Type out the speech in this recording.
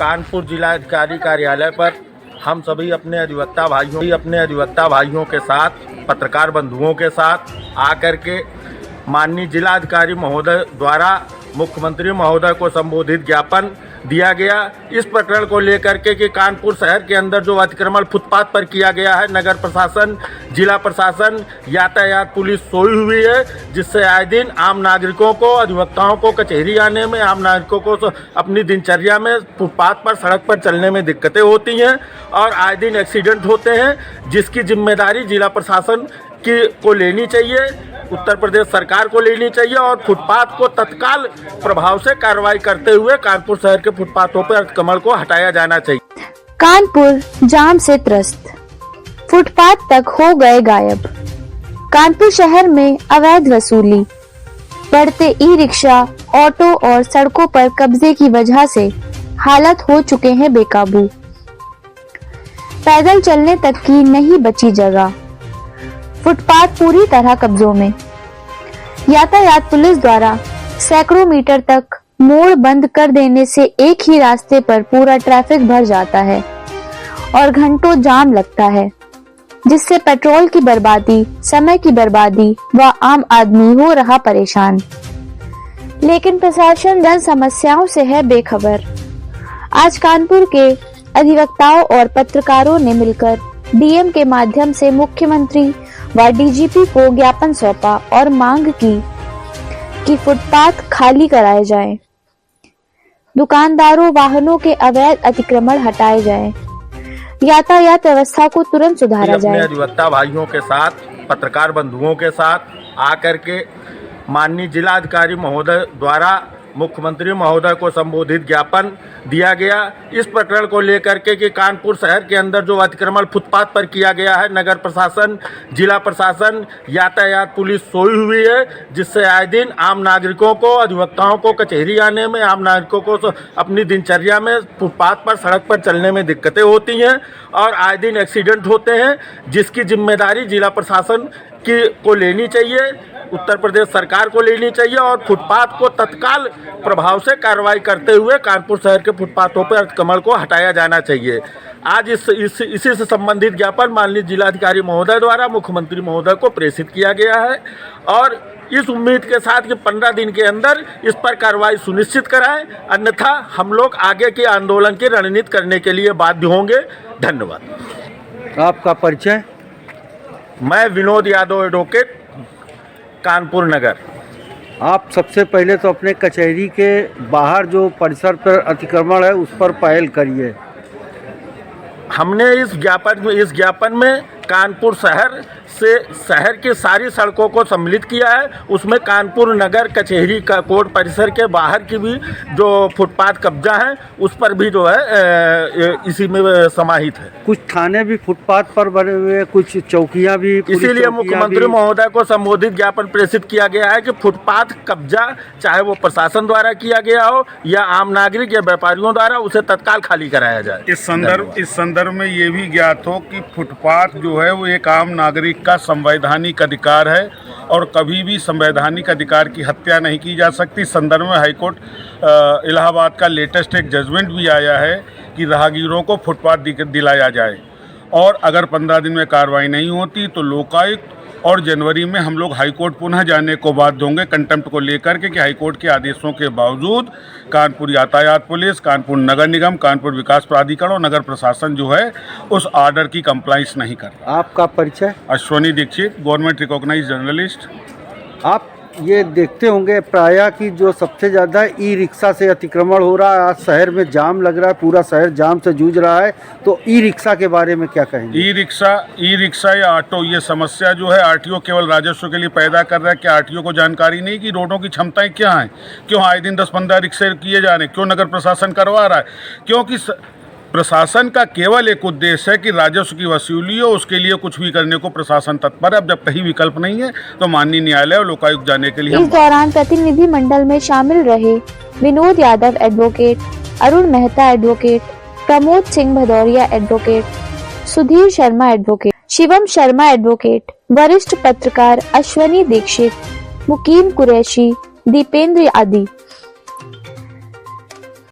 कानपुर जिलाधिकारी कार्यालय पर हम सभी अपने अधिवक्ता भाइयों के साथ, पत्रकार बंधुओं के साथ आकर के माननीय जिलाधिकारी महोदय द्वारा मुख्यमंत्री महोदय को संबोधित ज्ञापन दिया गया। इस प्रकरण को लेकर के कि कानपुर शहर के अंदर जो अतिक्रमण फुटपाथ पर किया गया है, नगर प्रशासन, जिला प्रशासन, यातायात पुलिस सोई हुई है, जिससे आए दिन आम नागरिकों को, अधिवक्ताओं को कचहरी आने में, आम नागरिकों को अपनी दिनचर्या में फुटपाथ पर, सड़क पर चलने में दिक्कतें होती हैं और आए दिन एक्सीडेंट होते हैं, जिसकी जिम्मेदारी जिला प्रशासन को लेनी चाहिए, उत्तर प्रदेश सरकार को लेनी चाहिए और फुटपाथ को तत्काल प्रभाव से कार्रवाई करते हुए कानपुर शहर के फुटपाथों पर अतिक्रमण को हटाया जाना चाहिए। कानपुर जाम से त्रस्त, फुटपाथ तक हो गए गायब। कानपुर शहर में अवैध वसूली, बढ़ते ई रिक्शा, ऑटो और सड़कों पर कब्जे की वजह से हालत हो चुके हैं बेकाबू। पैदल चलने तक की नहीं बची जगह, फुटपाथ पूरी तरह कब्जों में। यातायात पुलिस द्वारा सैकड़ों मीटर तक मोड़ बंद कर देने से एक ही रास्ते पर पूरा ट्रैफिक भर जाता है और घंटों जाम लगता है, जिससे पेट्रोल की बर्बादी, समय की बर्बादी व आम आदमी हो रहा परेशान। लेकिन प्रशासन जन समस्याओं से है बेखबर। आज कानपुर के अधिवक्ताओं और पत्रकारों ने मिलकर डीएम के माध्यम से मुख्यमंत्री व डीजीपी को ज्ञापन सौंपा और मांग की कि फुटपाथ खाली कराए जाएं, दुकानदारों, वाहनों के अवैध अतिक्रमण हटाए जाएं, यातायात व्यवस्था को तुरंत सुधारा जाए। अपने अधिवक्ता भाइयों के साथ, पत्रकार बंधुओं के साथ आकर के माननीय जिलाधिकारी महोदय द्वारा मुख्यमंत्री महोदय को संबोधित ज्ञापन दिया गया। इस प्रकरण को लेकर के कि कानपुर शहर के अंदर जो अतिक्रमण फुटपाथ पर किया गया है, नगर प्रशासन, जिला प्रशासन, यातायात पुलिस सोई हुई है, जिससे आए दिन आम नागरिकों को, अधिवक्ताओं को कचहरी आने में, आम नागरिकों को अपनी दिनचर्या में फुटपाथ पर, सड़क पर चलने में दिक्कतें होती हैं और आए दिन एक्सीडेंट होते हैं, जिसकी जिम्मेदारी जिला प्रशासन को लेनी चाहिए, उत्तर प्रदेश सरकार को लेनी चाहिए और फुटपाथ को तत्काल प्रभाव से कार्रवाई करते हुए कानपुर शहर के फुटपाथों पर अतिक्रमण को हटाया जाना चाहिए। आज इसी से संबंधित ज्ञापन माननीय जिलाधिकारी महोदय द्वारा मुख्यमंत्री महोदय को प्रेषित किया गया है और इस उम्मीद के साथ कि 15 दिन के अंदर इस पर कार्रवाई सुनिश्चित कराएं, अन्यथा हम लोग आगे के आंदोलन की रणनीति करने के लिए बाध्य होंगे। धन्यवाद। आपका परिचय? मैं विनोद यादव, एडवोकेट, कानपुर नगर। आप सबसे पहले तो अपने कचहरी के बाहर जो परिसर पर अतिक्रमण है उस पर पहल करिए। हमने इस ज्ञापन में कानपुर शहर की सारी सड़कों को सम्मिलित किया है। उसमें कानपुर नगर कचहरी का कोर्ट परिसर के बाहर की भी जो फुटपाथ कब्जा है उस पर भी जो है इसी में समाहित है। कुछ थाने भी फुटपाथ पर बने हुए, कुछ चौकियां भी। इसीलिए मुख्यमंत्री महोदय को संबोधित ज्ञापन प्रेषित किया गया है कि फुटपाथ कब्जा चाहे वो प्रशासन द्वारा किया गया हो या आम नागरिक या व्यापारियों द्वारा, उसे तत्काल खाली कराया जाए। इस संदर्भ में ये भी ज्ञात हो कि फुटपाथ जो है वो एक आम नागरिक का संवैधानिक अधिकार है और कभी भी संवैधानिक अधिकार की हत्या नहीं की जा सकती। इस संदर्भ में हाईकोर्ट इलाहाबाद का लेटेस्ट एक जजमेंट भी आया है कि राहगीरों को फुटपाथ दिलाया जाए और अगर 15 दिन में कार्रवाई नहीं होती तो लोकायुक्त और जनवरी में हम लोग हाईकोर्ट पुनः जाने को बाध्य होंगे कंटेम्प्ट को लेकर के कि हाईकोर्ट के आदेशों के बावजूद कानपुर यातायात पुलिस, कानपुर नगर निगम, कानपुर विकास प्राधिकरण और नगर प्रशासन जो है उस ऑर्डर की कंप्लाइंस नहीं कर रहा। आपका परिचय? Ashwani Dikshit, government recognised journalist. आप ये देखते होंगे प्रायः कि जो सबसे ज़्यादा ई रिक्शा से अतिक्रमण हो रहा है, आज शहर में जाम लग रहा है, पूरा शहर जाम से जूझ रहा है, तो ई रिक्शा के बारे में क्या कहेंगे? ई रिक्शा या ऑटो, ये समस्या जो है आरटीओ केवल राजस्व के लिए पैदा कर रहा है। क्या आरटीओ को जानकारी नहीं कि रोडों की क्षमताएं क्या हैं? क्यों आए दिन 10-15 रिक्शे किए जा रहे हैं? क्यों नगर प्रशासन करवा रहा है? क्योंकि प्रशासन का केवल एक उद्देश्य है कि राजस्व की वसूली हो, उसके लिए कुछ भी करने को प्रशासन तत्पर है। अब जब कहीं विकल्प नहीं है तो माननीय न्यायालय और लोकायुक्त जाने के लिए। इस दौरान प्रतिनिधि मंडल में शामिल रहे Vinod Yadav advocate, Arun Mehta advocate, Pramod Singh Bhadauria advocate, Sudhir Sharma advocate, Shivam Sharma advocate, वरिष्ठ पत्रकार अश्वनी दीक्षित, मुकीम कुरैशी, दीपेंद्र आदि।